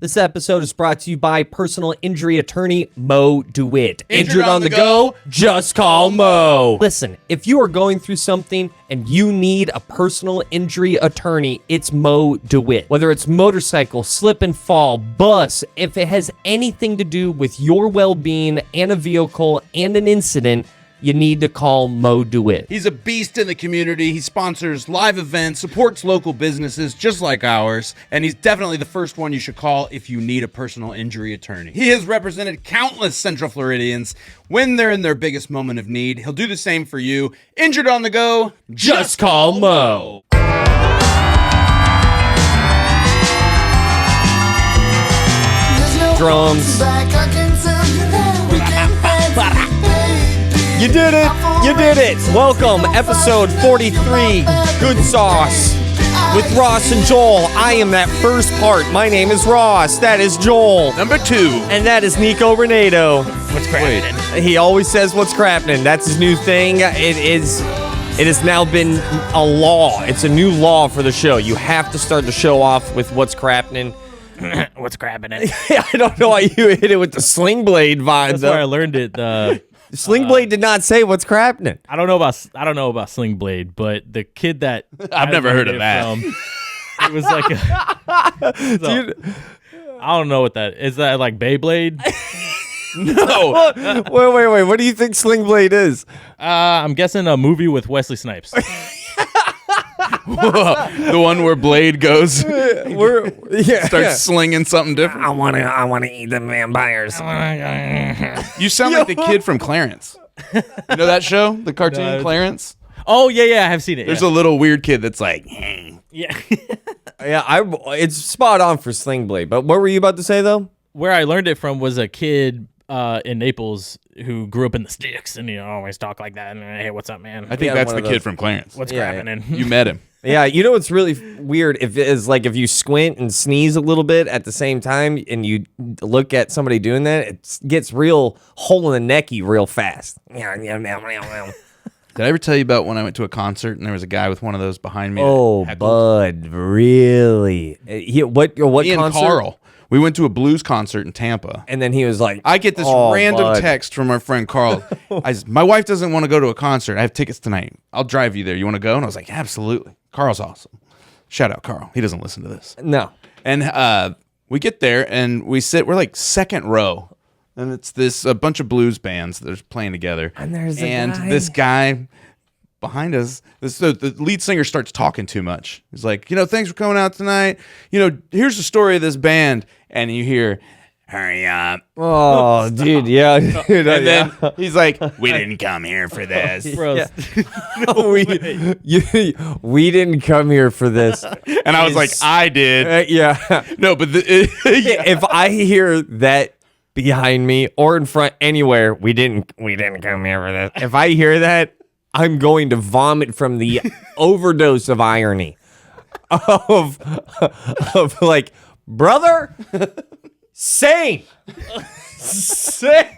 This episode is brought to you by personal injury attorney Mo DeWitt. Injured on the go? Just call Mo. Listen, if you are going through something and you need a personal injury attorney, it's Mo DeWitt. Whether it's motorcycle, slip and fall, bus, if it has anything to do with your well-being and a vehicle and an incident, you need to call Mo DeWitt. He's a beast in the community. He sponsors live events, supports local businesses just like ours, and he's definitely the first one you should call if you need a personal injury attorney. He has represented countless Central Floridians when they're in their biggest moment of need. He'll do the same for you. Injured on the go? Just call Mo. Drums. You did it! You did it! Welcome, episode 43, Good Sauce, with Rauce and Joel. I am that first part. My name is Rauce. That is Joel. Number 2. And that is Nico Renato. What's cracking? He always says what's crappening. That's his new thing. It has now been a law. It's a new law for the show. You have to start the show off with what's crappening. What's crappening? I don't know why you hit it with the Sling Blade vibe. That's where I learned it. Sling Blade did not say what's crappening. I don't know about Sling Blade, but the kid that I've never heard of that. It was like Dude. I don't know what that is. That like Beyblade? No. Wait. What do you think Sling Blade is? I'm guessing a movie with Wesley Snipes. The one where Blade goes, starts slinging something different. I wanna eat the vampires. You sound like the kid from Clarence. You know that show, the cartoon Clarence? Oh yeah, I have seen it. There's a little weird kid that's like, hey. Yeah. It's spot on for Sling Blade. But what were you about to say though? Where I learned it from was a kid in Naples who grew up in the sticks and always talk like that. And hey, what's up, man? I think that's the kid from Clarence. What's crappening? You met him. Yeah, you know what's really weird if you squint and sneeze a little bit at the same time and you look at somebody doing that, it gets real hole in the necky real fast. Did I ever tell you about when I went to a concert and there was a guy with one of those behind me? Oh, bud, really? What Me and concert? Carl. We went to a blues concert in Tampa. And then he was like, I get this random text from our friend Carl. My wife doesn't want to go to a concert. I have tickets tonight. I'll drive you there. You want to go? And I was like, absolutely. Carl's awesome. Shout out Carl. He doesn't listen to this. No. And we get there and we sit. We're like second row. And it's a bunch of blues bands that are playing together. And there's this guy behind us, the lead singer starts talking too much. He's like, thanks for coming out tonight. Here's the story of this band. And you hear, hurry up. Oh, dude, yeah. Dude, and then he's like, we didn't come here for this. Bro, we didn't come here for this. And I was like, I did. Yeah. No, but if I hear that behind me or in front anywhere, we didn't come here for this. If I hear that, I'm going to vomit from the overdose of irony of like, brother, same.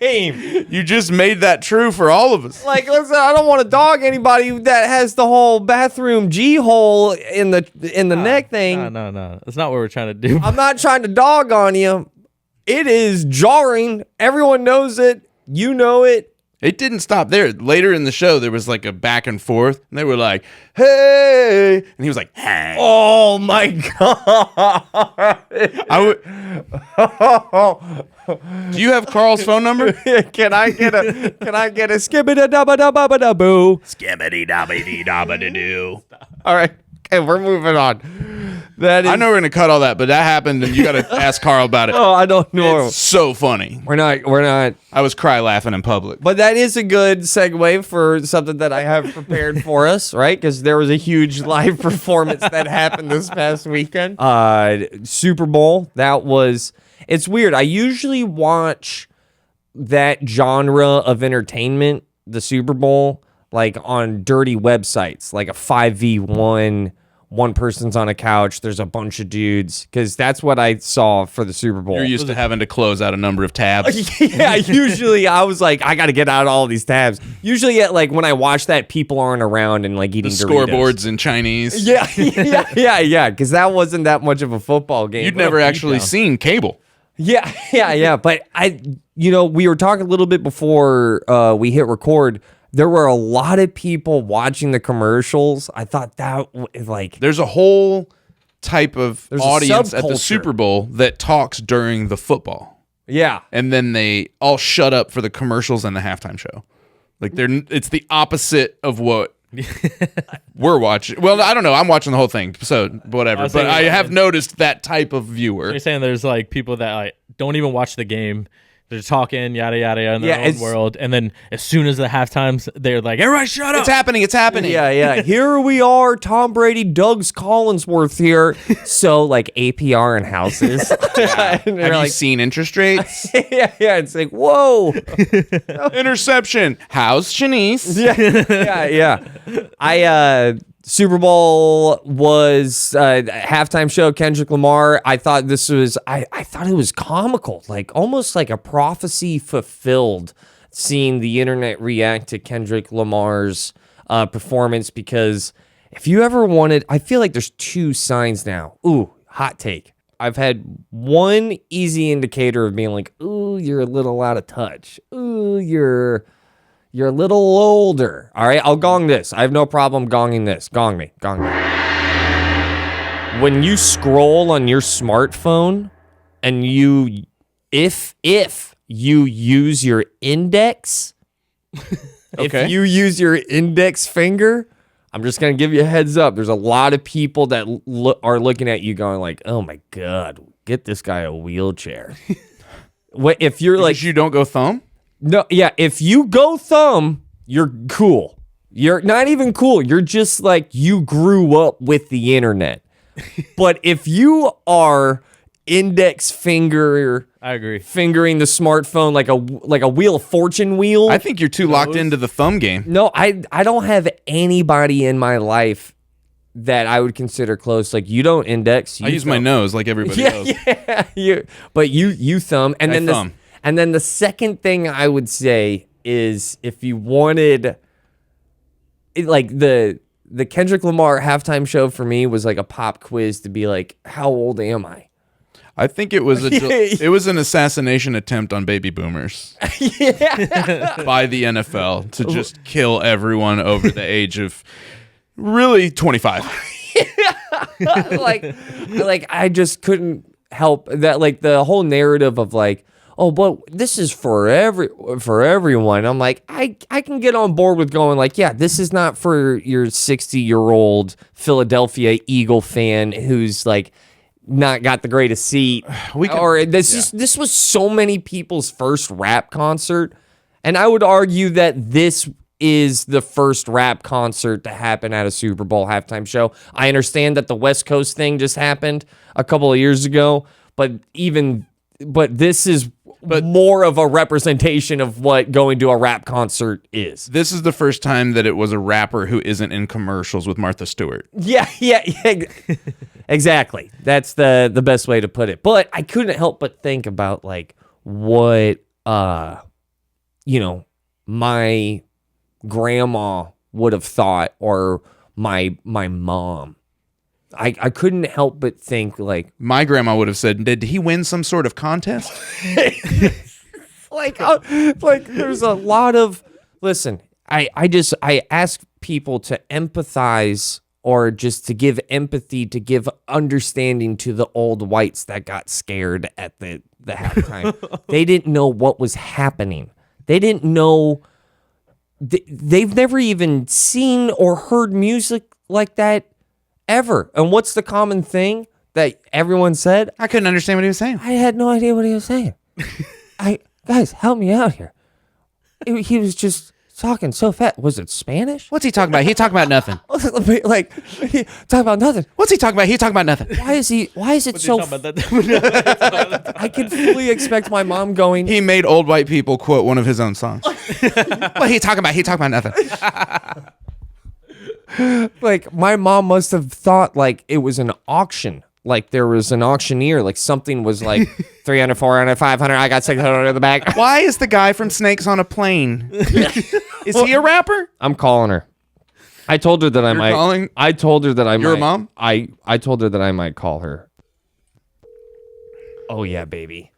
You just made that true for all of us. Like, listen, I don't want to dog anybody that has the whole bathroom G hole in the neck thing. No. That's not what we're trying to do. I'm not trying to dog on you. It is jarring. Everyone knows it. You know it. It didn't stop there. Later in the show, there was like a back and forth, and they were like, hey, and he was like, hey. Oh my God. Do you have Carl's phone number? Can I get a skibbity dabba dabba dabba boo? Skibbity dabbity dabba doo. All right. Okay, we're moving on. I know we're gonna cut all that, but that happened, and you got to ask Carl about it. Oh, I don't know. It's so funny. We're not. I was cry laughing in public. But that is a good segue for something that I have prepared for us, right? Because there was a huge live performance that happened this past weekend. Super Bowl. It's weird. I usually watch that genre of entertainment, the Super Bowl, like on dirty websites, like a 5v1 one person's on a couch, there's a bunch of dudes, because that's what I saw for the Super Bowl. You're used to having to close out a number of tabs. Yeah, usually I was like, I got to get out all these tabs. Usually, like when I watch that, people aren't around and like eating Doritos. Scoreboards in Chinese. Yeah, because that wasn't that much of a football game. You'd never actually seen cable. Yeah. But we were talking a little bit before we hit record. There were a lot of people watching the commercials. I thought that like there's a whole type of There's a audience at the subculture. Super Bowl that talks during the football, yeah. and then they all shut up for the commercials and the halftime show. Like it's the opposite of what we're watching. Well, I don't know. I'm watching the whole thing, so whatever. But I have noticed that type of viewer. You're saying there's like people that like don't even watch the game. They're talking yada yada in their own world, and then as soon as the halftimes, they're like, "Everybody, shut up! It's happening! It's happening!" Yeah. Here we are, Tom Brady, Doug's Collinsworth here. So like APR and houses. Have you seen interest rates? Yeah. It's like whoa, Interception. How's Shanice? Yeah. Super Bowl was halftime show. Kendrick Lamar. I thought this was. I thought it was comical, like almost like a prophecy fulfilled. Seeing the internet react to Kendrick Lamar's performance, because if you ever wanted, I feel like there's two signs now. Ooh, hot take. I've had one easy indicator of being like, ooh, you're a little out of touch. Ooh, you're a little older. All right, I'll gong this. I have no problem gonging this. Gong me. When you scroll on your smartphone and if you use your index, Okay. if you use your index finger, I'm just going to give you a heads up. There's a lot of people that are looking at you going like, oh my God, get this guy a wheelchair. What if you're like, you don't go thumb? no, yeah, if you go thumb, you're cool. You're not even cool. You're just like, you grew up with the internet. But if you are index finger, I agree. fingering the smartphone like a Wheel of Fortune wheel. I think you're too locked into the thumb game. No, I don't have anybody in my life that I would consider close. Like, you don't index. I use my nose like everybody else. Yeah. You thumb, and I then thumb. And then the second thing I would say is, if you wanted, like the Kendrick Lamar halftime show for me was like a pop quiz to be like, how old am I? I think it was an assassination attempt on baby boomers by the NFL to just kill everyone over the age of really 25. like I just couldn't help that, like the whole narrative of like, oh, but this is for everyone. I'm like, I can get on board with going like, yeah, this is not for your 60-year-old Philadelphia Eagle fan who's like not got the greatest seat. This was so many people's first rap concert, and I would argue that this is the first rap concert to happen at a Super Bowl halftime show. I understand that the West Coast thing just happened a couple of years ago, but this is more of a representation of what going to a rap concert is. This is the first time that it was a rapper who isn't in commercials with Martha Stewart. Yeah. Exactly. That's the best way to put it. But I couldn't help but think about like what my grandma would have thought, or my mom. I couldn't help but think like, My grandma would have said, did he win some sort of contest? like there's a lot of, listen, I ask people to empathize, or just to give empathy, to give understanding to the old whites that got scared at the halftime. They didn't know what was happening. They didn't know. They've never even seen or heard music like that ever. And what's the common thing that everyone said? I couldn't understand what he was saying. I had no idea what he was saying. Guys, help me out here. He was just talking so fast. Was it Spanish? What's he talking about? He talking about nothing. Like, he talking about nothing. What's he talking about? He talking about nothing. Why is it so? I could fully expect my mom going. He made old white people quote one of his own songs. What he talking about? He talking about nothing. Like, my mom must have thought like it was an auction. Like there was an auctioneer, like something was like 300, 400, 500. I got 600 in the back. Why is the guy from Snakes on a Plane? Is he a rapper? I'm calling her. I told her that I might. Calling? I told her that I might. Your mom? I told her that I might call her. Oh yeah, baby.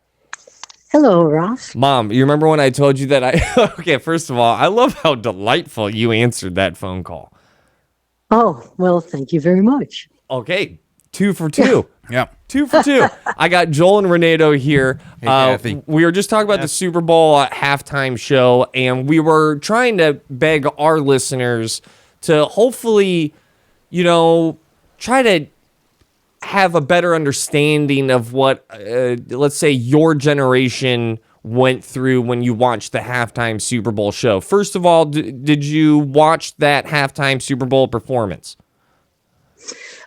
Hello, Rauce. Mom, you remember when I told you that I... Okay, first of all, I love how delightful you answered that phone call. Oh, well, thank you very much. Okay, 2 for 2. Yeah. 2 for 2. I got Joel and Renato here. Hey, Kathy. We were just talking about the Super Bowl halftime show, and we were trying to beg our listeners to hopefully, try to have a better understanding of what, let's say, your generation went through when you watched the halftime Super Bowl show. First of all, did you watch that halftime Super Bowl performance?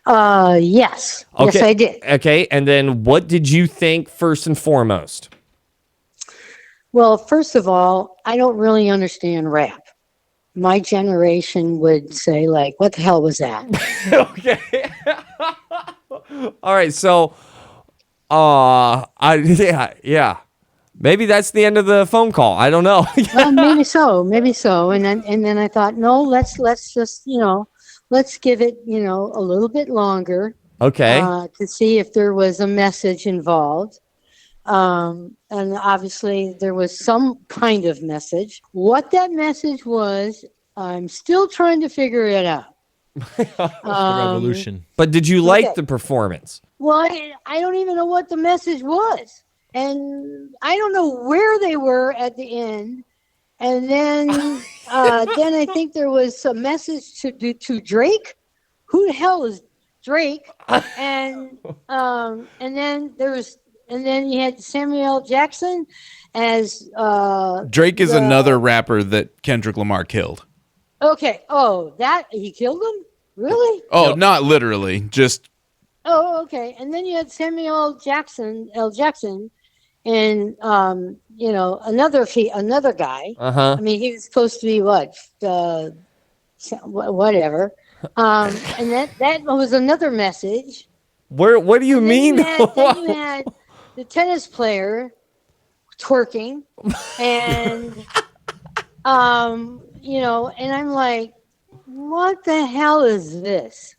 Yes. Okay. Yes, I did. Okay, and then what did you think first and foremost? Well, first of all, I don't really understand rap. My generation would say, like, what the hell was that? Okay. All right, so yeah. Maybe that's the end of the phone call. I don't know. Well, maybe so. And then I thought, no, let's just, let's give it, a little bit longer. Okay. To see if there was a message involved. And obviously there was some kind of message. What that message was, I'm still trying to figure it out. The revolution. But did you like the performance? Well, I don't even know what the message was. And I don't know where they were at the end. And then then I think there was a message to Drake. Who the hell is Drake? And then you had Samuel L. Jackson as Drake is another rapper that Kendrick Lamar killed. Okay. Oh, that he killed him? Really? Oh, no. Not literally. Just. Oh, okay. And then you had Samuel L. Jackson, and another guy. Uh-huh. I mean, he was supposed to be whatever. And that was another message. What do you mean? Then you had the tennis player twerking, and and I'm like, what the hell is this?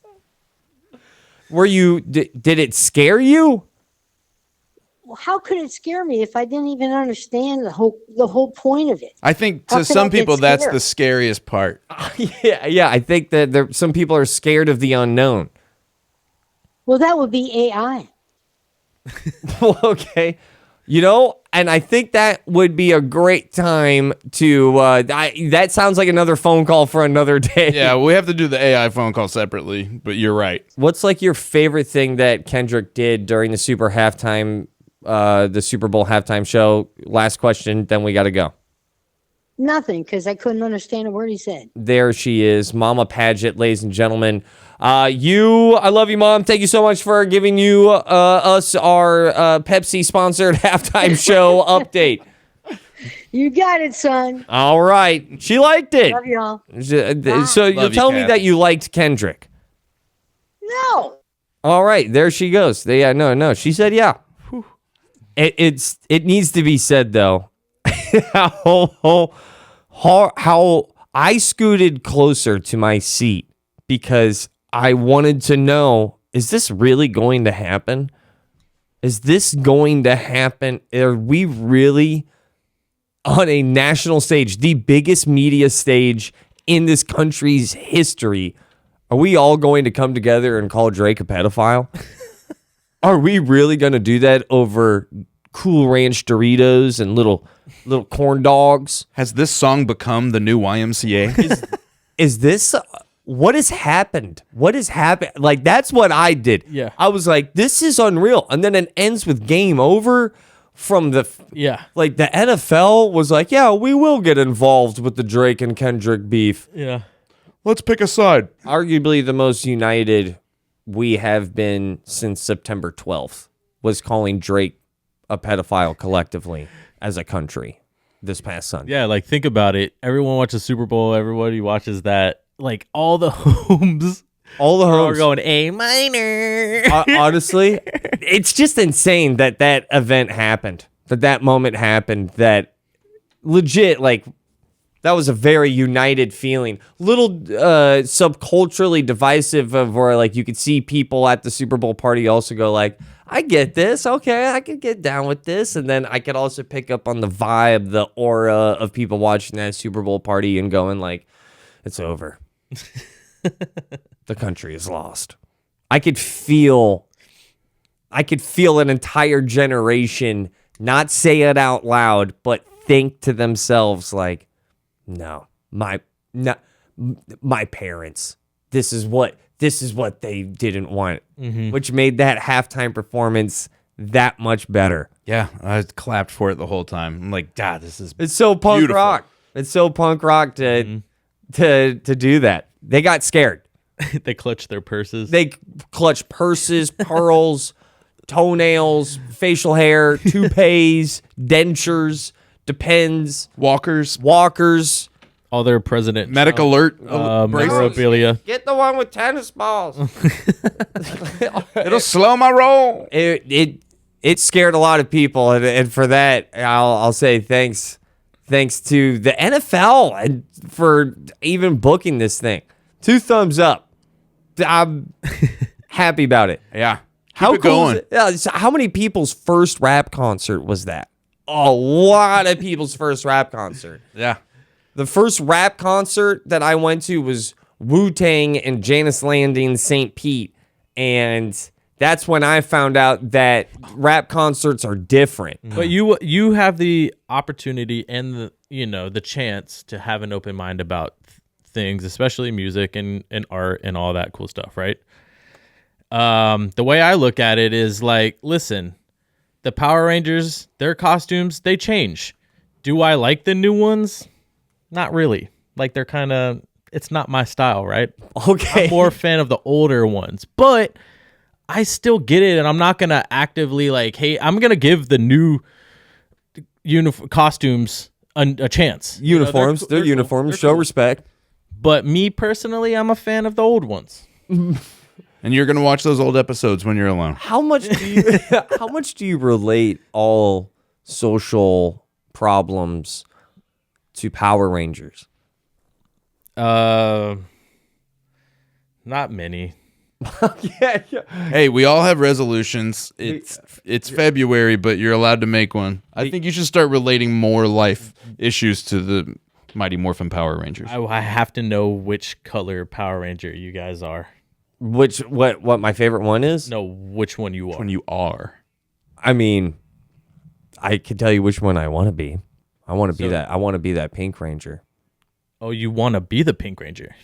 Were you? Did it scare you? Well, how could it scare me if I didn't even understand the whole point of it? I think How to could some I get people that's scared? the scariest part. Yeah. I think that some people are scared of the unknown. Well, that would be AI. Well, okay. And I think that would be a great time to, that sounds like another phone call for another day. Yeah, we have to do the AI phone call separately, but you're right. What's like your favorite thing that Kendrick did during the Super Bowl halftime show? Last question, then we got to go. Nothing, because I couldn't understand a word he said. There she is, Mama Paget, ladies and gentlemen. I love you, Mom. Thank you so much for giving us our Pepsi-sponsored halftime show update. You got it, son. All right. She liked it. Love y'all. So you'll tell me Kathy. that you liked Kendrick. No. All right. There she goes. No. She said yeah. It needs to be said, though, how I scooted closer to my seat because I wanted to know, is this really going to happen? Is this going to happen? Are we really on a national stage, the biggest media stage in this country's history? Are we all going to come together and call Drake a pedophile? Are we really going to do that over Cool Ranch Doritos and little corn dogs? Has this song become the new YMCA? Is this what has happened? What has happened? Like, that's what I did. Yeah. I was like, this is unreal. And then it ends with game over from the like the NFL was like, yeah, we will get involved with the Drake and Kendrick beef. Yeah. Let's pick a side. Arguably the most united we have been since September 12th was calling Drake a pedophile collectively as a country this past Sunday. Yeah, like think about it. Everyone watches Super Bowl. Everybody watches that. like all the homes. All the Are homes. going A minor. Honestly, it's just insane that that event happened, that moment happened, that legit, like, that was a very united feeling. Little subculturally divisive of where, like, you could see people at the Super Bowl party also go, like, I get this. Okay, I can get down with this. And then I could also pick up on the vibe, the aura of people watching that Super Bowl party and going, like, it's over. The country is lost. I could feel an entire generation not say it out loud, but think to themselves like, no, my parents, this is what they didn't want, which made that halftime performance that much better. Yeah, I clapped for it the whole time. I'm like, God, this is It's so punk beautiful. rock. It's so punk rock to do that. They got scared. They clutch their purses. They clutch purses, pearls, toenails, facial hair, toupees, dentures, Depends, walkers, all their president medical alert, memorabilia. Get the one with tennis balls. It'll slow my roll. It scared a lot of people, and for that, I'll say thanks to the NFL and for even booking this thing. 2 thumbs up. I'm happy about it. Yeah. How it cool going. is it? Yeah, so how many people's first rap concert was that? A lot of people's first rap concert. Yeah. The first rap concert that I went to was Wu-Tang and Janice Landing, St. Pete. And that's when I found out that rap concerts are different. But you have the opportunity and the chance to have an open mind about things, especially music and art and all that cool stuff, right? The way I look at it is like, listen, the Power Rangers, their costumes, they change. Do I like the new ones? Not really. Like, they're kind of, it's not my style, right? Okay. I'm more a fan of the older ones, but I still get it, and I'm not going to actively like, hey, I'm going to give the new costumes a chance. Uniforms. They're uniforms. They're Show cool. respect. But me personally, I'm a fan of the old ones. And you're going to watch those old episodes when you're alone. How much do you relate all social problems to Power Rangers? Not many. Yeah. Hey, we all have resolutions. It's February, but you're allowed to make one. I think you should start relating more life issues to the Mighty Morphin Power Rangers. I have to know which color Power Ranger you guys are. What my favorite one is? No, which one you are. When you are. I mean, I can tell you which one I want to be. I want to be that. I want to be that Pink Ranger. Oh, you want to be the Pink Ranger?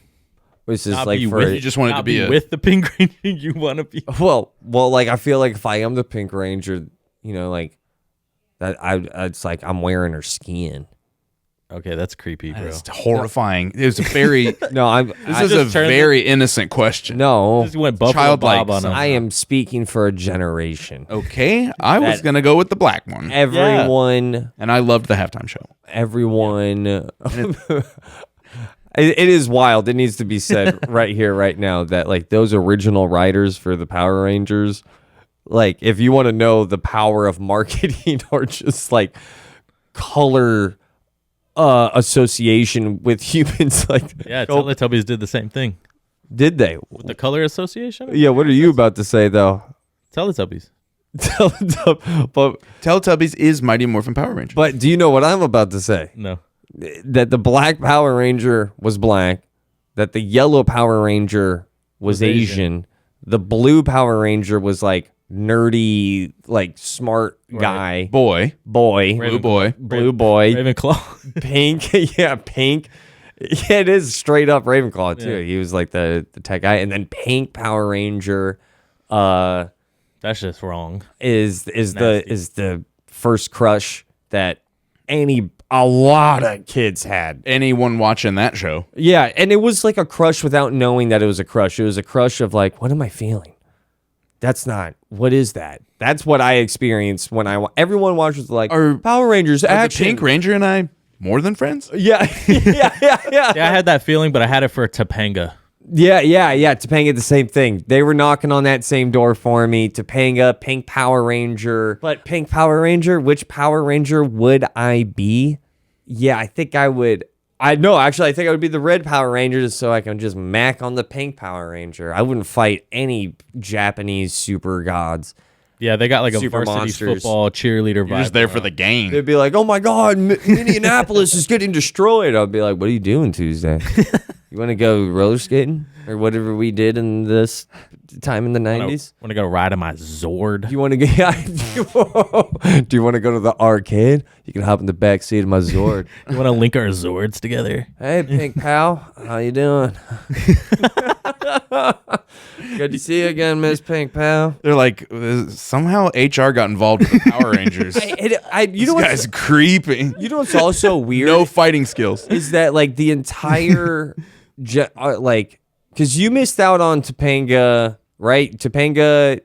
Which is Not like be for with- You just wanted to Not be with the Pink Ranger. You want to be. well, like I feel like if I am the Pink Ranger, like that, it's like I'm wearing her skin. Okay, that's creepy, bro. It's horrifying. It was a very. No, This is a just turned very innocent question. no. Just went Buffalo Childlike. Bob on him. I am speaking for a generation. Okay, I was That- gonna go with the black one, Everyone, and I loved the halftime show. everyone. It is wild. It needs to be said right here, right now, that like those original writers for the Power Rangers, like if you want to know the power of marketing or just like color association with humans, like Yeah, Teletubbies did the same thing. did they? With the color association? Yeah. What are you about to say though? Teletubbies. but Teletubbies is Mighty Morphin Power Rangers. but do you know what I'm about to say? No. That the black Power Ranger was black, that the yellow Power Ranger was Asian, the blue Power Ranger was like nerdy, like smart guy, boy, blue boy, Ravenclaw. pink, yeah, pink. Yeah, it is straight up Ravenclaw too. He was like the tech guy, and then pink Power Ranger, That's just wrong. is the first crush that a lot of kids had. anyone watching that show. Yeah, and it was like a crush without knowing that it was a crush. It was a crush of like, what am I feeling? What is that? That's what I experienced when everyone watches like Are Power Rangers The action. Pink Ranger and I More than friends? Yeah, yeah. Yeah, I had that feeling, but I had it for Topanga. Yeah. Topanga, the same thing. They were knocking on that same door for me. Topanga, Pink Power Ranger. But Pink Power Ranger, which Power Ranger would I be? Yeah, I think I would. I think I would be the Red Power Ranger just so I can just mac on the Pink Power Ranger. I wouldn't fight any Japanese super gods. Yeah, they got like a Super varsity monsters. football cheerleader vibe. You're just there for the game. They'd be like, "Oh my God, Minneapolis is getting destroyed." I'd be like, "What are you doing Tuesday? You want to go roller skating or whatever we did in this time in the '90s? Want to go ride on my Zord? You want to go? Do you want to go to the arcade? You can hop in the back seat of my Zord. You want to link our Zords together? Hey, Pink Pal, how you doing? Good to see you again, Miss Pink Pal. They're like, somehow HR got involved with the Power Rangers. You This know guy's creepy. you know what's also weird? No fighting skills. Is that like the entire because you missed out on Topanga, right? Topanga,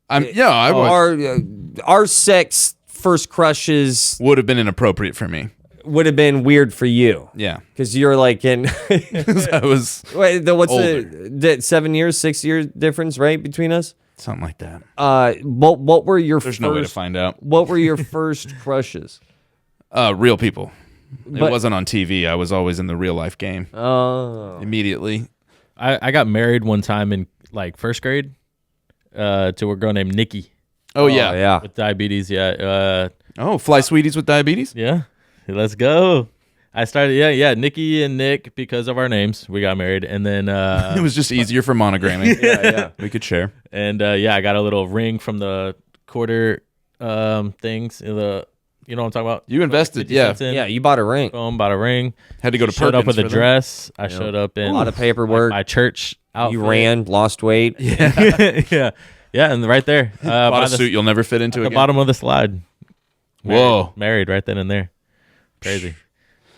I would. our sex first crushes Would have been inappropriate for me. would have been weird for you Yeah. because you're like in I was what's older. the 7 years, 6 year difference, right, between us? something like that. What were your There's first, no way to find out. what were your first crushes? Real people. But- It wasn't on TV. I was always in the real life game. Oh, Immediately. I got married one time in like first grade to a girl named Nikki Oh, yeah. yeah. with diabetes. Yeah. Oh, fly sweeties with diabetes? Yeah. Let's go. I started, Nikki and Nick, because of our names, we got married. And then, It was just easier for monogramming. Yeah. We could share. and I got a little ring from the quarter things. You know what I'm talking about? You invested, 50 yeah. cents in. Yeah, you bought a ring. Boom, bought a ring. Had to go to Showed up Perkins with a for that. dress. I showed up in A lot of paperwork. my church outfit. You ran, lost weight. yeah, and right there, Bought by a suit you'll never fit into the again. bottom of the slide. Whoa. Married right then and there. Crazy.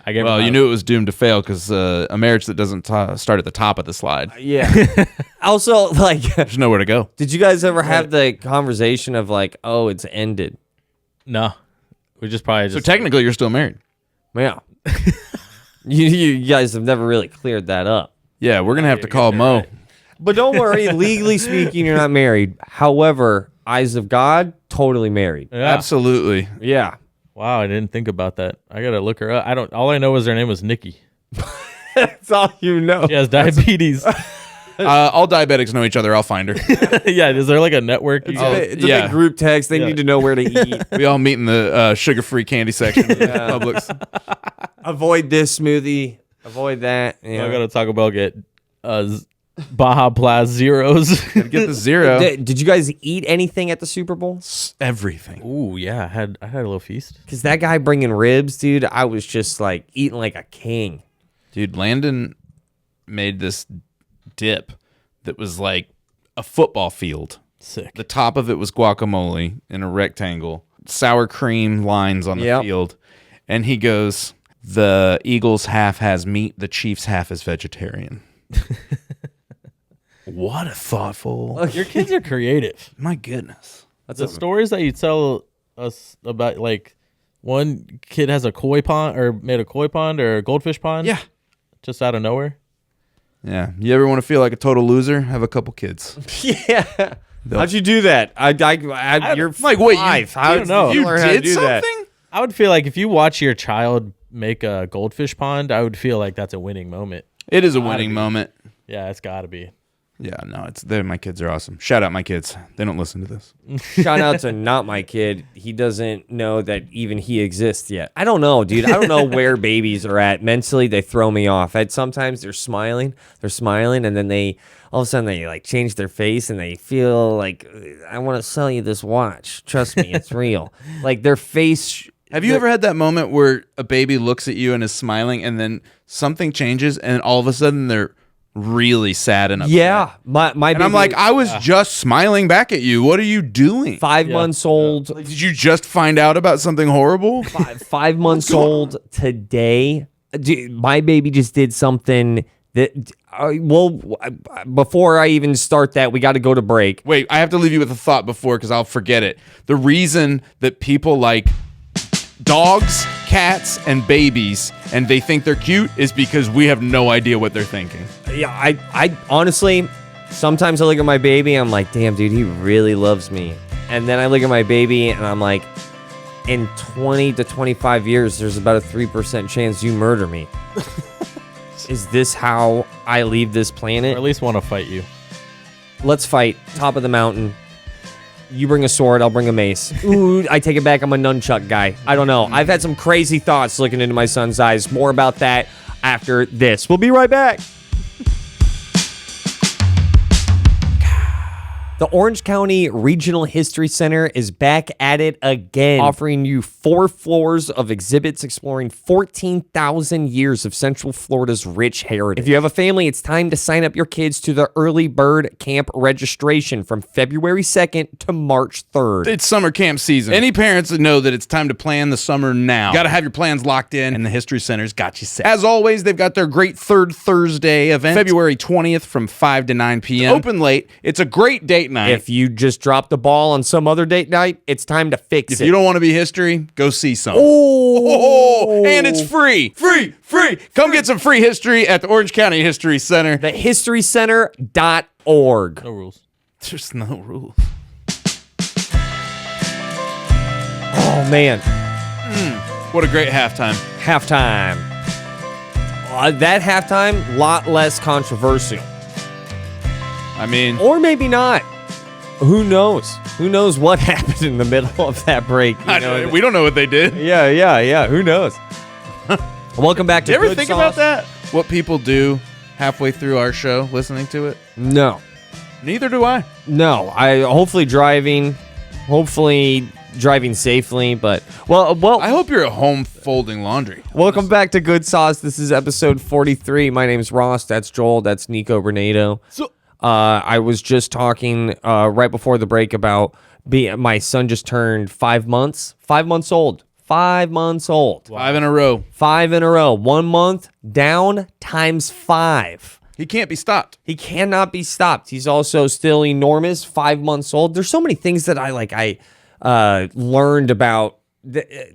I gave. Well, her you my- knew it was doomed to fail because a marriage that doesn't start at the top of the slide, Yeah. Also, like, there's nowhere to go. did you guys ever have the conversation of like, oh, it's ended? No, we just probably So just. technically, you're still married. Yeah. you guys have never really cleared that up. Yeah, we're going to have to call Mo. But don't worry, legally speaking, you're not married. However, eyes of God, totally married. Yeah. Absolutely. Yeah. Wow, I didn't think about that. I gotta look her up. I don't. All I know is her name was Nikki. That's all you know. She has diabetes. All diabetics know each other. I'll find her. Yeah, is there like a network? You guys- It's a yeah. big group text. They Yeah. need to know where to eat. We all meet in the sugar-free candy section of Publix. Avoid this smoothie. Avoid that. Yeah. I gotta Taco Bell get Baja Blast zeros. Get the zero. Did you guys eat anything at the Super Bowl? Everything. Ooh, yeah, I had a little feast. Because that guy bringing ribs, dude, I was just like eating like a king. Dude, Landon made this dip that was like a football field. Sick. The top of it was guacamole in a rectangle, sour cream lines on the Yep. field. And he goes, the Eagles half has meat, the Chiefs half is vegetarian. What a thoughtful. Your kids are creative. My goodness. The stories that you tell us about, like, one kid has a koi pond or made a koi pond or a goldfish pond. Yeah. Just out of nowhere. Yeah. You ever want to feel like a total loser? Have a couple kids. Yeah. How'd you do that? You're Like, wait, five. you, How don't know. you learn how to did do that? something? I would feel like if you watch your child make a goldfish pond, I would feel like that's a winning moment. It is a winning moment. Yeah, it's got to be. Yeah, no, my kids are awesome. Shout out my kids. They don't listen to this. Shout out to not my kid. He doesn't know that even he exists yet. I don't know, dude. I don't know where babies are at. Mentally, they throw me off. Sometimes they're smiling, and then they all of a sudden they like change their face and they feel like, I want to sell you this watch. Trust me, it's real. Like their face. Have you ever had that moment where a baby looks at you and is smiling and then something changes and all of a sudden they're really sad and upset? Yeah, my And I'm baby like, I was just smiling back at you. What are you doing? 5 months old. Like, did you just find out about something horrible? 5 months old today. Dude, my baby just did something that. Before I even start that, we got to go to break. Wait, I have to leave you with a thought before because I'll forget it. The reason that people like dogs, cats and babies and they think they're cute is because we have no idea what they're thinking. Yeah, I honestly, sometimes I look at my baby, I'm like, damn, dude, he really loves me. And then I look at my baby and I'm like, in 20 to 25 years, there's about a 3% chance you murder me. Is this how I leave this Or planet? at least want to fight you. Let's fight. Top of the mountain. You bring a sword, I'll bring a mace. Ooh, I take it back. I'm a nunchuck guy. I don't know. I've had some crazy thoughts looking into my son's eyes. More about that after this. We'll be right back. The Orange County Regional History Center is back at it again, offering you 4 floors of exhibits exploring 14,000 years of Central Florida's rich heritage. If you have a family, it's time to sign up your kids to the early bird camp registration from February 2nd to March 3rd. It's summer camp season. Any parents that know that it's time to plan the summer now. Got to have your plans locked in, and the History Center's got you set. As always, they've got their great Third Thursday event, February 20th from 5 to 9 p.m. Open late. It's a great date night. If you just dropped the ball on some other date night, it's time to fix If it. you don't want to be history, go see some. Oh, And it's free. Free. Come get some free history at the Orange County History Center. The historycenter.org. No rules. There's no rules. Oh, man. What a great halftime. Halftime. That halftime, lot less controversial. I mean, Or maybe not. Who knows? Who knows what happened in the middle of that break? we don't know what they did. Yeah. Who knows? Welcome back to Do you ever Good think Sauce. about that? What people do halfway through our show, listening to it? No. Neither do I. No. Hopefully driving safely, but well. I hope you're at home folding laundry. Welcome back to Good Sauce. This is episode 43. My name's Rauce. That's Joel. That's Nico Renato. So, I was just talking right before the break about my son just turned 5 months. 5 months old. 5 months old. 5 in a row. 5 in a row. 1 month down times 5. He can't be stopped. He cannot be stopped. He's also still enormous. 5 months old. There's so many things that I learned about.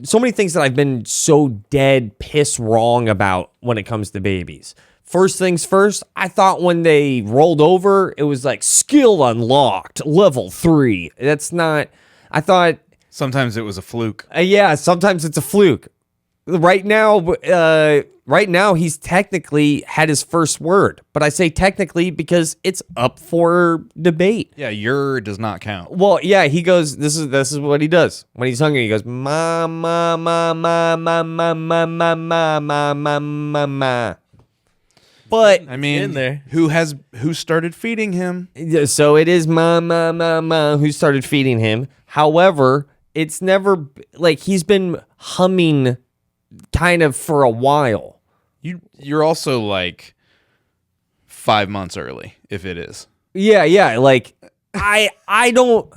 So many things that I've been so dead piss wrong about when it comes to babies. First things first, I thought when they rolled over, it was like skill unlocked, level 3. That's not, I thought, Sometimes it was a fluke. yeah, sometimes it's a fluke. Right now, he's technically had his first word, but I say technically because it's up for debate. Yeah, your does not count. Well, yeah, he goes, this is what he does. When he's hungry, he goes, ma, ma, ma, ma, ma, ma, ma, ma, ma, ma, ma, ma, ma. But I mean, In there. who started feeding him? so it is ma, ma, ma, ma who started feeding him. However, it's never like he's been humming kind of for a while. You're also like 5 months early, if it is. Yeah. Like I don't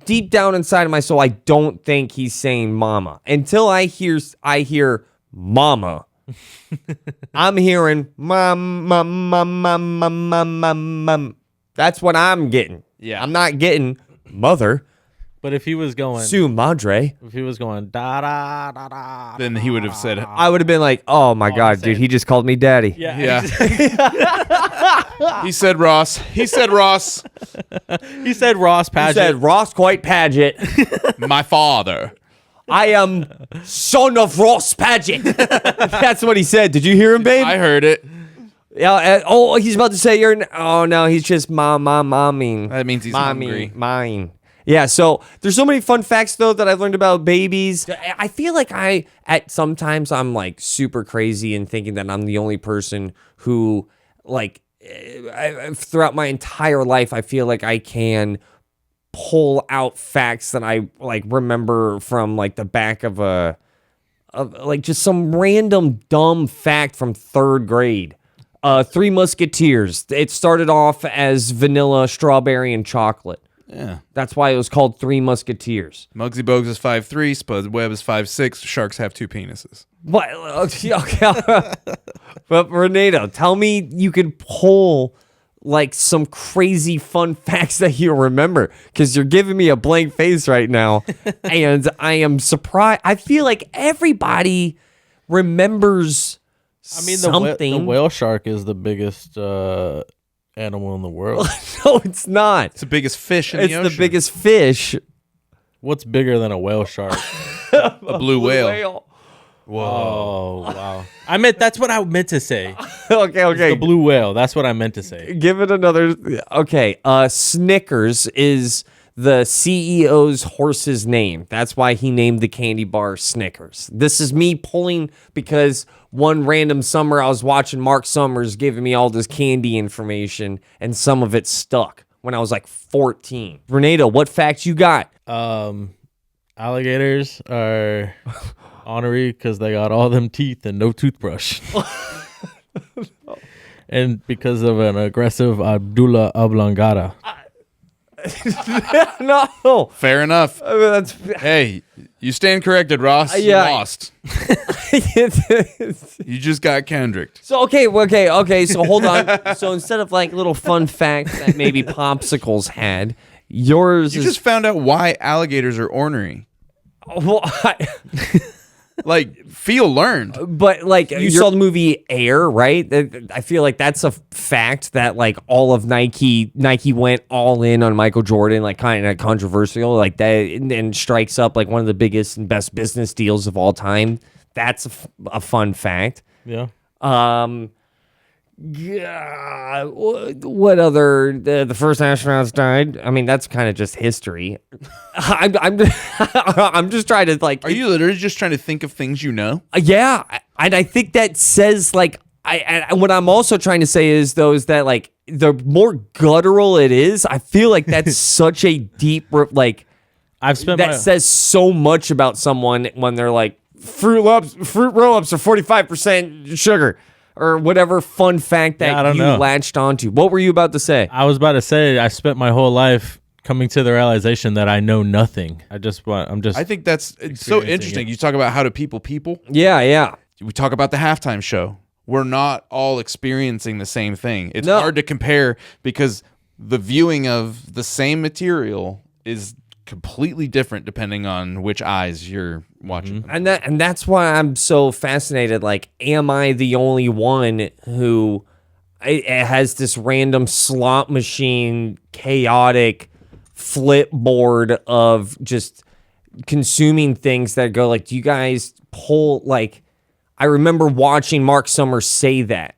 deep down inside of my soul, I don't think he's saying mama until I hear mama. I'm hearing mom. That's what I'm getting. Yeah. I'm not getting mother. But if he was going, Su madre. if he was going da da da da, Then he would have said, I would have been like, oh my God, saying- dude, he just called me daddy. yeah, yeah. He said Ross. He said Ross, he said Ross He Paget. said, Ross Quite Paget. my father. I am son of Ross Paget. That's what he said. Did you hear him, babe? I heard it. Yeah. He's about to say oh no, he's just mommy. That means he's hungry. Mine. Yeah. So there's so many fun facts though that I've learned about babies. I feel like sometimes I'm like super crazy and thinking that I'm the only person who like throughout my entire life I feel like I can pull out facts that I like remember from like the back of like just some random dumb fact from 3rd grade. 3 Musketeers. It started off as vanilla, strawberry, and chocolate. Yeah. That's why it was called 3 Musketeers. Muggsy Bogues is 5'3", Spud Webb is 5'6". Sharks have 2 penises. What? Okay. But Renato, tell me you could pull like some crazy fun facts that you remember, because you're giving me a blank face right now, and I am surprised. I feel like everybody remembers. I mean, something. the whale shark is the biggest animal in the world. No, it's not. It's the biggest fish in the ocean. It's the biggest fish. What's bigger than a whale shark? A blue whale. Whoa! Oh, wow! That's what I meant to say. Okay. The blue whale. That's what I meant to say. Give it another. Okay. Snickers is the CEO's horse's name. That's why he named the candy bar Snickers. This is me pulling because one random summer I was watching Mark Summers giving me all this candy information, and some of it stuck when I was like 14. Renato, what facts you got? Alligators are ornery because they got all them teeth and no toothbrush. And because of an aggressive Abdullah Oblongata. No. Fair enough. That's Hey, you stand corrected, Ross. You Yeah. lost. You just got Kendrick. So okay. So hold on. So instead of like little fun facts that maybe popsicles had, yours You is just found out why alligators are ornery. well, Like, feel learned. but like you saw the movie Air, right? I feel like that's a fact that like all of Nike went all in on Michael Jordan, like kind of controversial, like that, and strikes up like one of the biggest and best business deals of all time. That's a fun fact. Yeah. Yeah, what other the first astronauts died? I mean, that's kind of just history. I'm just trying to like. Are you literally just trying to think of things you know? Yeah, and I think that says like what I'm also trying to say is that like the more guttural it is, I feel like that's such a deep like I've spent that says so much about someone when they're like fruit roll-ups are 45% sugar. Or whatever fun fact that you latched onto. What were you about to say? I was about to say I spent my whole life coming to the realization that I know nothing. I think it's so interesting. You talk about how do people. Yeah. We talk about the halftime show. We're not all experiencing the same thing. It's hard to compare because the viewing of the same material is completely different depending on which eyes you're watching. And that's why I'm so fascinated. Like, am I the only one who it has this random slot machine, chaotic flipboard of just consuming things that go like, do you guys pull like? I remember watching Mark Summers say that.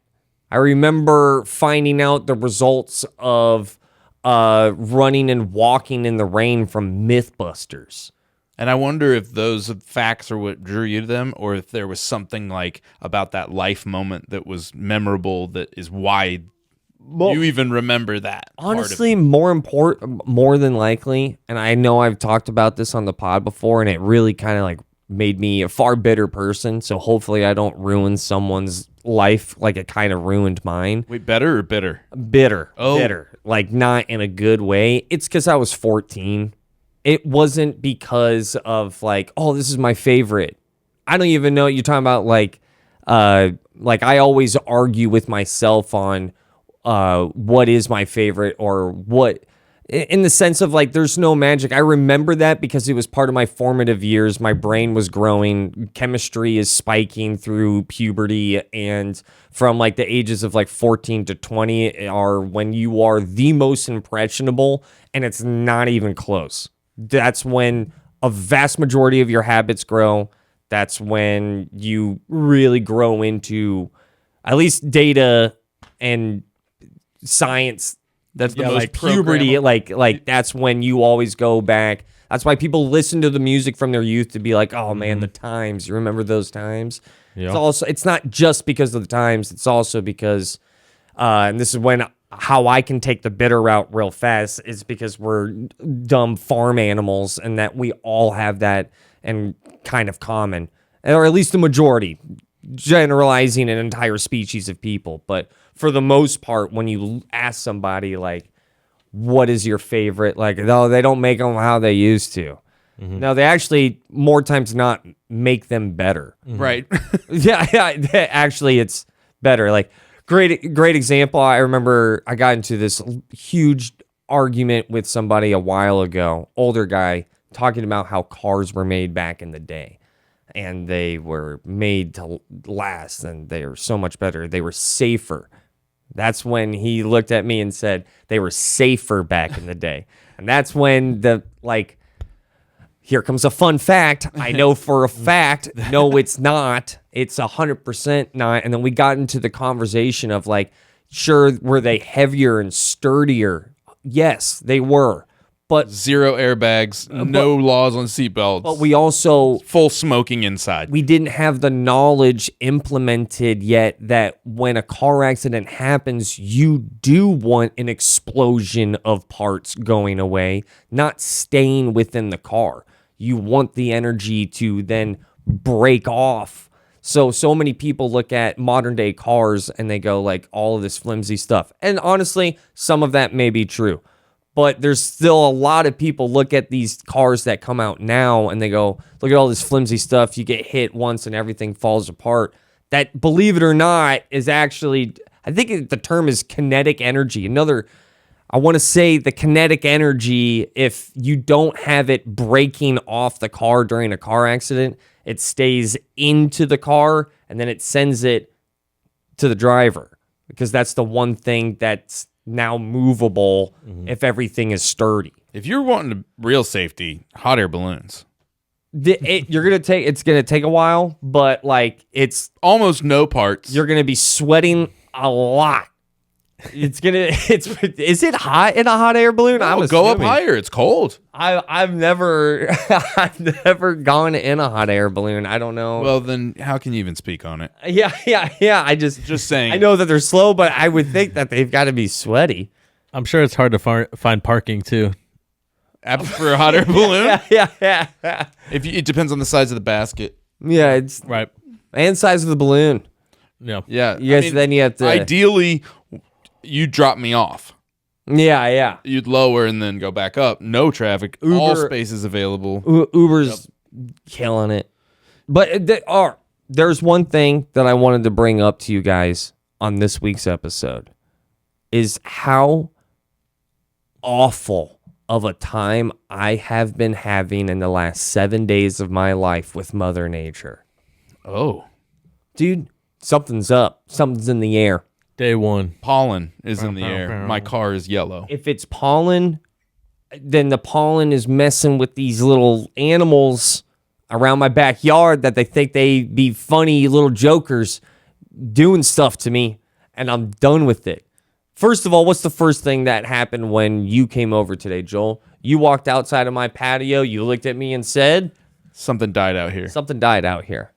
I remember finding out the results of running and walking in the rain from Mythbusters. And I wonder if those facts are what drew you to them, or if there was something like about that life moment that was memorable that is why you even remember that. Honestly, more than likely, and I know I've talked about this on the pod before, and it really kind of like made me a far bitter person. So hopefully I don't ruin someone's life like it kind of ruined mine. Wait, better or bitter? Bitter. Like not in a good way. It's because I was 14. It wasn't because of like, oh, this is my favorite. I don't even know. You're talking about like I always argue with myself on what is my favorite or what, in the sense of like there's no magic. I remember that because it was part of my formative years. My brain was growing. Chemistry is spiking through puberty, and from like the ages of like 14 to 20 are when you are the most impressionable, and it's not even close. That's when a vast majority of your habits grow. That's when you really grow into at least data and science. That's the most like puberty. Like that's when you always go back. That's why people listen to the music from their youth to be like, oh man, the times. You remember those times? Yeah. It's not just because of the times. It's also because, and this is when how I can take the bitter route real fast is because we're dumb farm animals, and that we all have that and kind of common, or at least the majority, generalizing an entire species of people. But for the most part, when you ask somebody like, what is your favorite? Like, no, they don't make them how they used to. Mm-hmm. No, they actually more times than not make them better. Mm-hmm. Right. yeah, actually it's better. Like Great example. I remember I got into this huge argument with somebody a while ago, older guy, talking about how cars were made back in the day. And they were made to last, and they were so much better. They were safer. That's when he looked at me and said they were safer back in the day. And that's when here comes a fun fact. I know for a fact, no, it's not. It's 100% not. And then we got into the conversation of like, sure, were they heavier and sturdier? Yes, they were. But Zero airbags, no laws on seatbelts. But we also full smoking inside. We didn't have the knowledge implemented yet that when a car accident happens, you do want an explosion of parts going away, not staying within the car. You want the energy to then break off. So many people look at modern day cars and they go like all of this flimsy stuff. And honestly, some of that may be true. But there's still a lot of people look at these cars that come out now and they go, look at all this flimsy stuff. You get hit once and everything falls apart. That, believe it or not, is actually, I think the term is kinetic energy. I want to say the kinetic energy, if you don't have it breaking off the car during a car accident, it stays into the car and then it sends it to the driver, because that's the one thing that's now movable if everything is sturdy. If you're wanting real safety, hot air balloons. It's gonna take a while, but like it's Almost no parts. you're gonna be sweating a lot. Is it hot in a hot air balloon? No, go up higher. It's cold. I've never gone in a hot air balloon. I don't know. Well, then how can you even speak on it? Yeah. I just saying. I know that they're slow, but I would think that they've got to be sweaty. I'm sure it's hard to find parking too. For a hot air balloon? Yeah. It depends on the size of the basket. Yeah, it's Right. and size of the balloon. Yeah. Yeah. You guys, then you have to Ideally, you drop me off. Yeah. You'd lower and then go back up. No traffic. All spaces available. Uber's killing it. But there's one thing that I wanted to bring up to you guys on this week's episode is how awful of a time I have been having in the last 7 days of my life with Mother Nature. Oh. Dude, something's up. Something's in the air. Day one. Pollen is in the air. My car is yellow. If it's pollen, then the pollen is messing with these little animals around my backyard that they think they be funny little jokers doing stuff to me, and I'm done with it. First of all, what's the first thing that happened when you came over today, Joel? You walked outside of my patio, you looked at me and said, Something died out here. something died out here.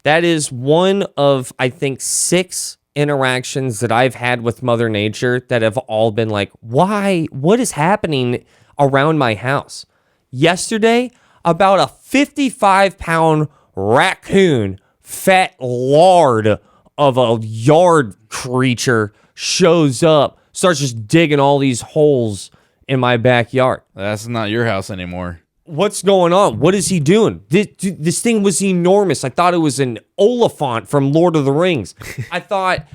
That is one of, I think, 6 interactions that I've had with Mother Nature that have all been like, why? What is happening around my house? Yesterday, about a 55-pound raccoon, fat lard of a yard creature, shows up, starts just digging all these holes in my backyard. That's not your house anymore. What's going on? What is he doing? This thing was enormous. I thought it was an Oliphant from Lord of the Rings. I thought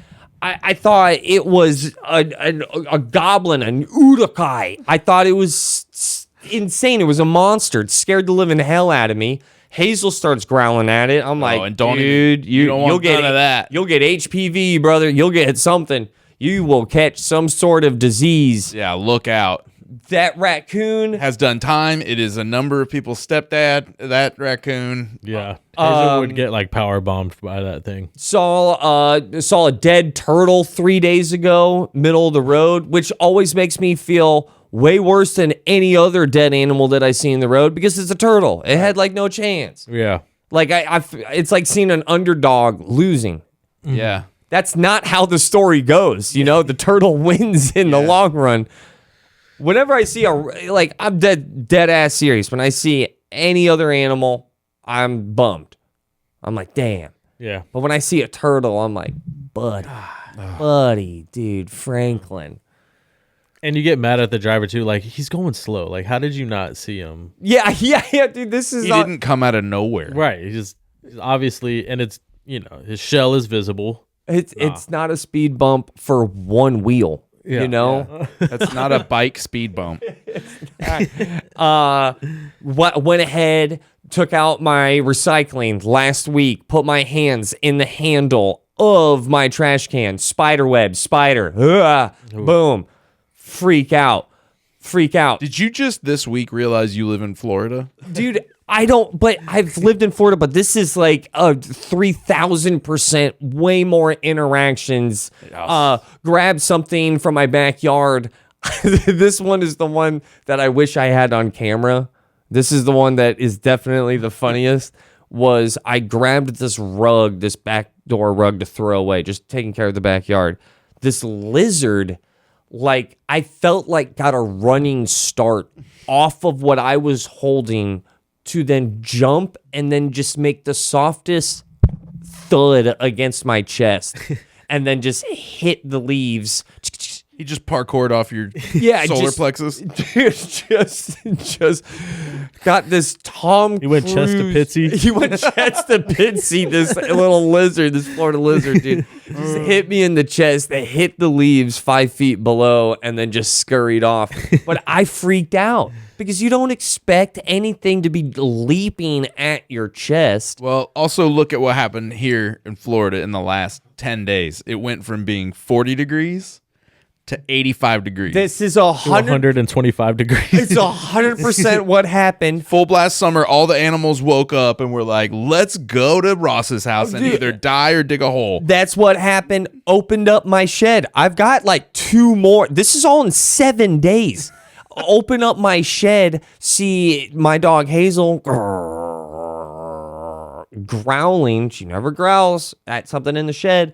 it was a goblin, an Urukai. I thought it was insane. It was a monster. It scared the living hell out of me. Hazel starts growling at it. I'm like, and don't dude, you don't want you'll get none of that. You'll get HPV, brother. You'll get something. You will catch some sort of disease. Yeah, look out. That raccoon Has done time. It is a number of people's stepdad, that raccoon. Yeah. Hazel would get like power bombed by that thing. saw a dead turtle 3 days ago, middle of the road, which always makes me feel way worse than any other dead animal that I see in the road because it's a turtle. It had like no chance. Yeah. Like it's like seeing an underdog losing. Yeah. That's not how the story goes. You know, the turtle wins in the long run. Whenever I see I'm dead ass serious. When I see any other animal, I'm bummed. I'm like, damn. Yeah. But when I see a turtle, I'm like, buddy, dude, Franklin. And you get mad at the driver too. Like, he's going slow. Like, how did you not see him? Yeah, dude. This is He didn't come out of nowhere. Right. He's obviously, and it's, his shell is visible. It's not a speed bump for one wheel. You know, That's not a bike speed bump. went ahead, took out my recycling last week, put my hands in the handle of my trash can, spider web, boom, freak out. Did you just this week realize you live in Florida? Dude, I don't, but I've lived in Florida, but this is like 3,000% way more interactions. Grab something from my backyard. This one is the one that I wish I had on camera. This is the one that is definitely the funniest. Was I grabbed this rug, this backdoor rug to throw away, just taking care of the backyard. This lizard, like, I felt like got a running start off of what I was holding to then jump and then just make the softest thud against my chest and then just hit the leaves. He just parkoured off your solar plexus. Dude, just got this Tom Cruise. He went chest to Pitsy. He went chest to Pitsy, this little lizard, this Florida lizard, dude. Just hit me in the chest. They hit the leaves 5 feet below and then just scurried off. But I freaked out because you don't expect anything to be leaping at your chest. Well, also look at what happened here in Florida in the last 10 days. It went from being 40 degrees to 85 degrees. This is 125 degrees. It's 100% what happened. Full blast summer, all the animals woke up and were like, let's go to Ross's house and either die or dig a hole. That's what happened. Opened up my shed. I've got like 2 more. This is all in 7 days. Open up my shed, see my dog Hazel growling. She never growls at something in the shed.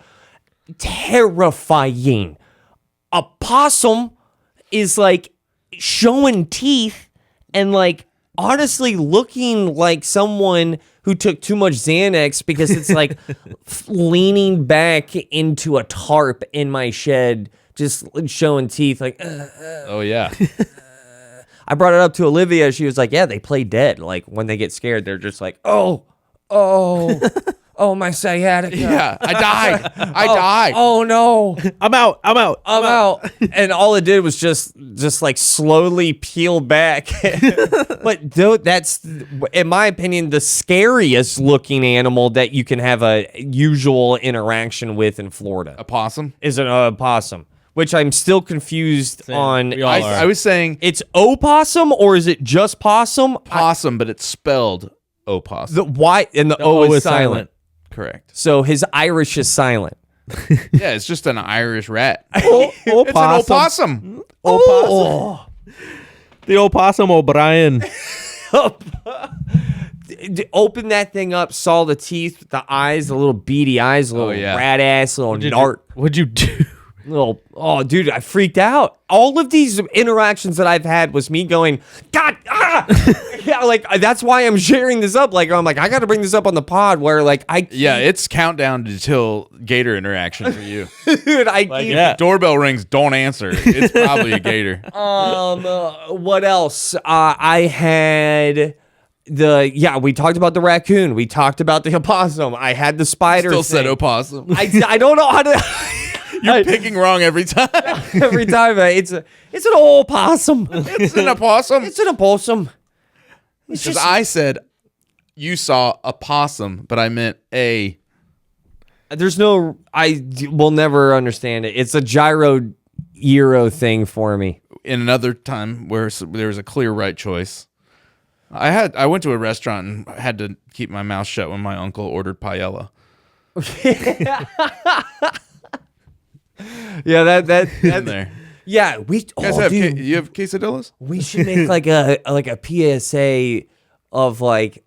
Terrifying. A possum is like showing teeth and like honestly looking like someone who took too much Xanax because it's like leaning back into a tarp in my shed, just showing teeth like, Oh, yeah. I brought it up to Olivia. She was like, yeah, they play dead. Like when they get scared, they're just like, oh, my sciatica. Yeah, I died. Oh no. I'm out. I'm out. And all it did was just like slowly peel back. But dude, that's, in my opinion, the scariest looking animal that you can have a usual interaction with in Florida. A possum? Is an opossum, which I'm still confused on. We all are. I was saying It's opossum or is it just possum? possum, but it's spelled opossum. The Y and the O is silent. Correct. So his Irish is silent. Yeah, it's just an Irish rat. Opossum. It's an opossum. Oh. The opossum O'Brien. Open that thing up, saw the teeth, the eyes, the little beady eyes, little yeah. rat ass, little nart. What'd you do? Little, oh, dude, I freaked out. All of these interactions that I've had was me going, God, yeah, like that's why I'm sharing this up. Like I'm like, I got to bring this up on the pod where like Yeah, it's countdown until gator interaction for you. dude, If the doorbell rings, don't answer. It's probably a gator. What else? I had we talked about the raccoon. We talked about the opossum. I had the spider. Still said thing. opossum. I don't know how to. You're picking wrong every time. Every time it's an old possum. It's an opossum. It's an opossum. It's Because just I said you saw a possum, but I meant a. there's no. I will never understand it. It's a gyro thing for me. In another time where there was a clear right choice. I went to a restaurant and had to keep my mouth shut when my uncle ordered paella. Yeah, that In there. yeah. We You guys you have quesadillas? we should make like a PSA of like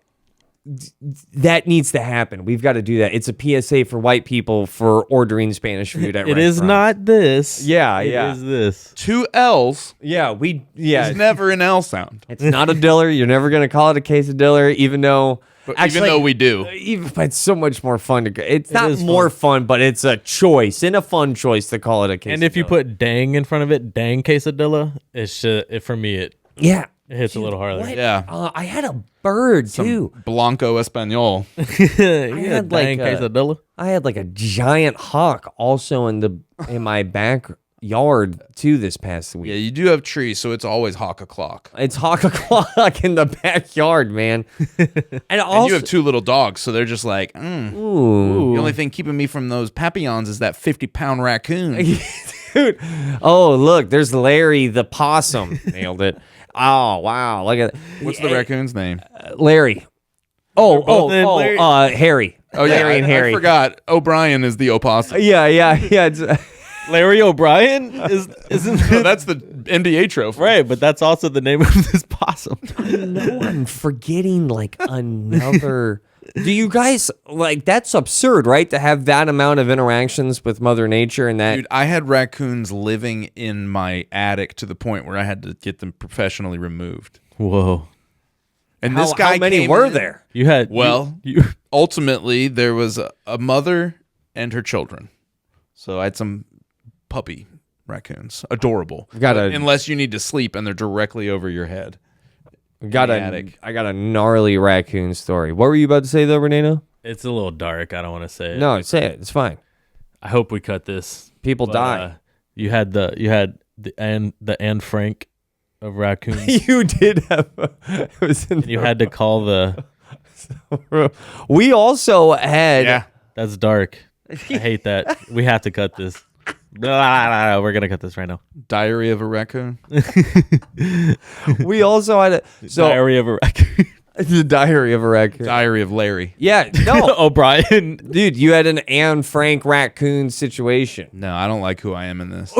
that needs to happen. We've got to do that. It's a PSA for white people for ordering Spanish food at It is restaurants. not this. Yeah, It yeah. is this. 2 L's Yeah, is never an L sound. It's not a diller. You're never gonna call it a quesadilla, even though. But Actually, even though we do. but it's so much more fun to. It's not is more fun, but it's a choice and a fun choice to call it a quesadilla. And if you put dang in front of it, dang quesadilla, it's just, for me, it yeah, It hits a little harder. What? Yeah. I had a bird too. Blanco Espanol. had like I had like a giant hawk also in my backyard too this past week. Yeah, you do have trees, so it's always hawk o'clock. It's hawk o'clock in the backyard, man. And also, And you have 2 little dogs, so they're just like, ooh. The only thing keeping me from those papillons is that 50-pound raccoon. Dude. Oh, look, there's Larry the possum. Nailed it. Oh, wow. Look at What's the raccoon's name? Larry. Larry. Harry. Oh, yeah, Larry and Harry. I forgot. O'Brien is the opossum. Yeah. It's, Larry O'Brien isn't No, that's the NBA trophy. right, but that's also the name of this possum. I'm forgetting like another. Do you guys like that's absurd, right? To have that amount of interactions with Mother Nature and that. Dude, I had raccoons living in my attic to the point where I had to get them professionally removed. Whoa. And this guy how many came were in- there? You had you Ultimately, there was a mother and her children. So I had some puppy raccoons. Adorable. Unless you need to sleep and they're directly over your head. I got a gnarly raccoon story. What were you about to say though, Renano? it's a little dark. I don't want to say it. No, say it. It's fine. I hope we cut this. People But, die. You had the Anne Frank of raccoons. You did have. It was in You had to call the. We also had. Yeah. That's dark. I hate that. We have to cut this. We're gonna cut this right now. Diary of a Raccoon. We also had Diary of a raccoon. the diary of a raccoon. Diary of Larry. Yeah, no, O'Brien. dude, you had an Anne Frank raccoon situation. No, I don't like who I am in this.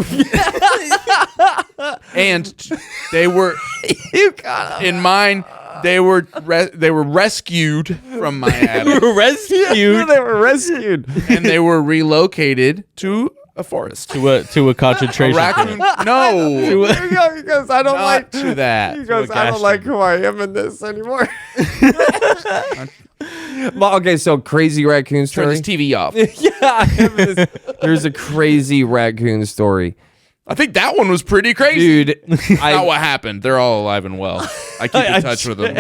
And they were in mine. They were rescued from my attic, Rescued They were rescued. and they were relocated to a forest. to a concentration Raccoon? camp. No, Because I don't not to that. Because a I don't gas like who I am in this anymore. Well, okay, so crazy raccoon Turn story. this TV off. Yeah, there's a crazy raccoon story, I think that one was pretty crazy. dude. Not what happened. They're all alive and well. I keep in touch with them.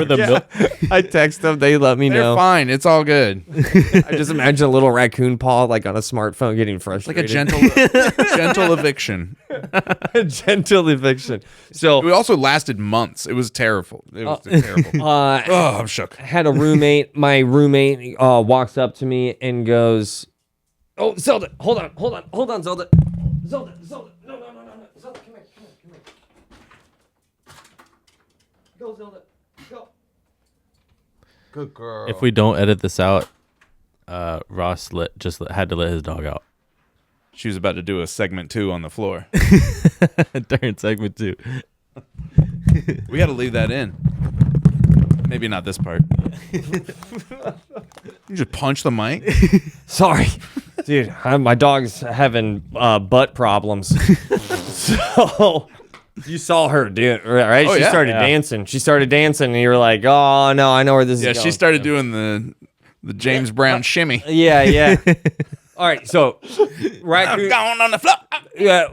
I text them. They let me They're know. fine. It's all good. I just imagine a little raccoon paw like on a smartphone getting Like frustrated. a gentle eviction. a gentle eviction. So It also lasted months. It was terrible. It was terrible. Oh, I'm shook. had a roommate. My roommate walks up to me and goes, "Oh, Zelda, hold on, Zelda, Zelda, no, Zelda, come here. Go, Zelda, go." Good girl. If we don't edit this out, Ross had to let his dog out She was about to do a segment 2 on the floor. during segment 2. We got to leave that in. Maybe not this part. You just punch the mic. Sorry, dude. My dog's having butt problems. So you saw her do it, right? Oh, She yeah. started dancing. She started dancing, and you were like, "Oh no, I know where this is Yeah, going." she started doing the James Brown shimmy. Yeah. All right, so I'm raccoon. going on the floor. Yeah,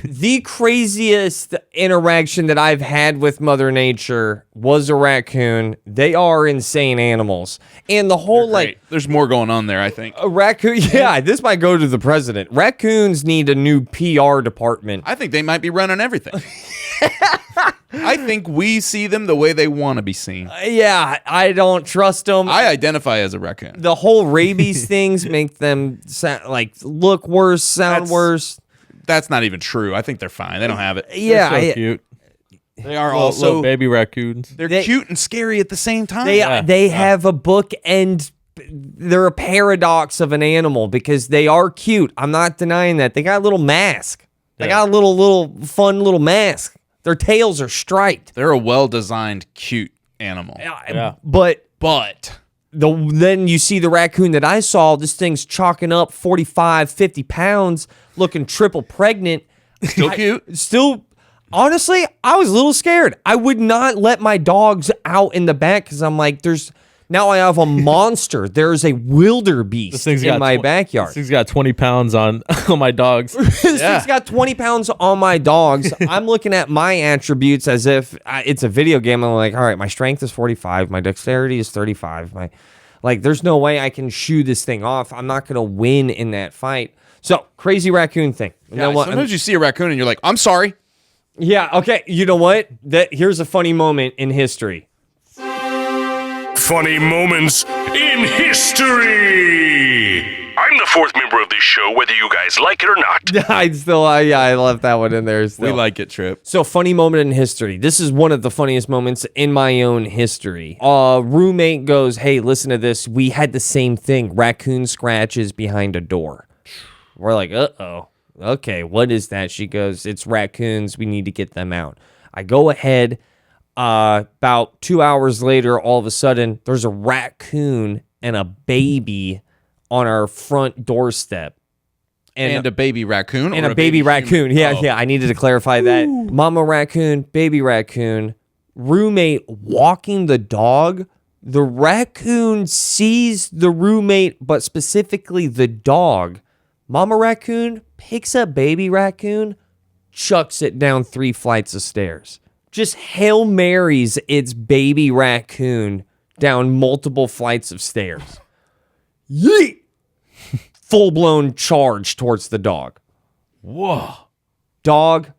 the craziest interaction that I've had with Mother Nature was a raccoon. They are insane animals, and the whole Great. There's more going on there, I think. a raccoon. Yeah, this might go to the president. Raccoons need a new PR department. I think they might be running everything. I think we see them the way they want to be seen. Yeah, I don't trust them. I identify as a raccoon. The whole rabies things make them look worse, sound That's- worse. That's not even true. I think they're fine. They don't have it. Yeah, So cute. They are Little also baby raccoons. they're They- cute and scary at the same time. they have a book and they're a paradox of an animal because they are cute. I'm not denying that. They got a little mask. They got a little fun little mask. Their tails are striped. They're a well-designed, cute animal. Yeah. But But then you see the raccoon that I saw, this thing's chalking up 45, 50 pounds, looking triple pregnant. still cute. Still, honestly, I was a little scared. I would not let my dogs out in the back because I'm like, there's Now I have a monster. There's a wildebeest in my backyard. This thing's got 20 pounds on my dogs. This thing's got 20 pounds on my dogs. I'm looking at my attributes as if it's a video game. I'm like, all right, my strength is 45. My dexterity is 35. There's no way I can shoo this thing off. I'm not going to win in that fight. So, crazy raccoon thing. Sometimes you see a raccoon and you're like, I'm sorry. Yeah, okay. You know what? Here's a funny moment in history. Funny moments in history. I'm the fourth member of this show, whether you guys like it or not. I left that one in there still. We like it, Trip. So, funny moment in history. This is one of the funniest moments in my own history. A roommate goes, hey, listen to this. We had the same thing. Raccoon scratches behind a door. We're like, uh-oh. Okay, what is that? She goes, it's raccoons. We need to get them out. I go ahead. About 2 hours later, all of a sudden, there's a raccoon and a baby on our front doorstep. And a baby raccoon? And a baby raccoon. Yeah, I needed to clarify that. Mama raccoon, baby raccoon, roommate walking the dog. The raccoon sees the roommate, but specifically the dog. Mama raccoon picks up baby raccoon, chucks it down 3 flights of stairs. Just Hail Marys its baby raccoon down multiple flights of stairs. Yeet! Full-blown charge towards the dog. Whoa. Dog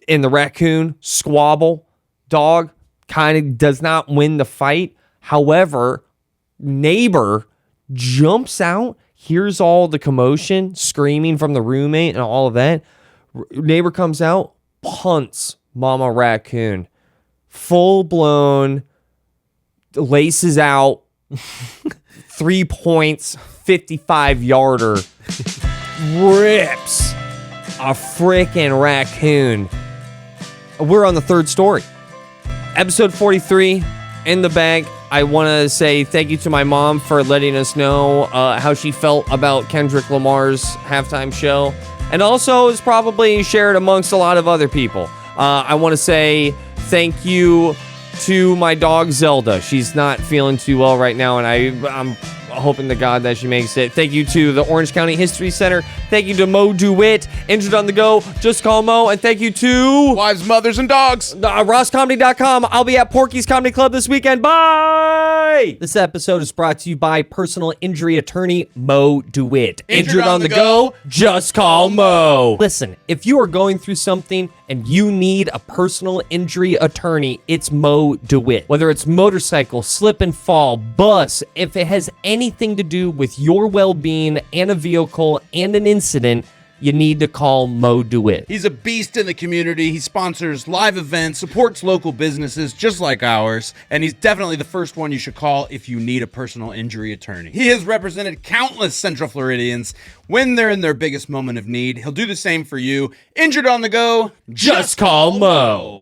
and the raccoon squabble. Dog kind of does not win the fight. However, neighbor jumps out, hears all the commotion, screaming from the roommate and all of that. Neighbor comes out, punts Mama raccoon. Full-blown, laces out, 3 points, 55-yarder, rips a freaking raccoon. We're on the 3rd story. Episode 43, in the bag. I want to say thank you to my mom for letting us know how she felt about Kendrick Lamar's halftime show. And also is probably shared amongst a lot of other people. I want to say thank you to my dog Zelda. She's not feeling too well right now, and I'm hoping to God that she makes it. Thank you to the Orange County History Center. Thank you to Mo DeWitt, Injured on the Go, Just Call Mo, and thank you to Wives, Mothers, and Dogs. RauceComedy.com. I'll be at Porky's Comedy Club this weekend. Bye! This episode is brought to you by personal injury attorney Mo DeWitt. Injured on the go, just call Mo. Listen, if you are going through something and you need a personal injury attorney, it's Mo DeWitt. Whether it's motorcycle, slip and fall, bus, if it has anything to do with your well-being and a vehicle and an incident, you need to call Mo DeWitt. He's a beast in the community. He sponsors live events, supports local businesses just like ours, and he's definitely the first one you should call if you need a personal injury attorney. He has represented countless Central Floridians when they're in their biggest moment of need. He'll do the same for you. Injured on the go, Just call Mo.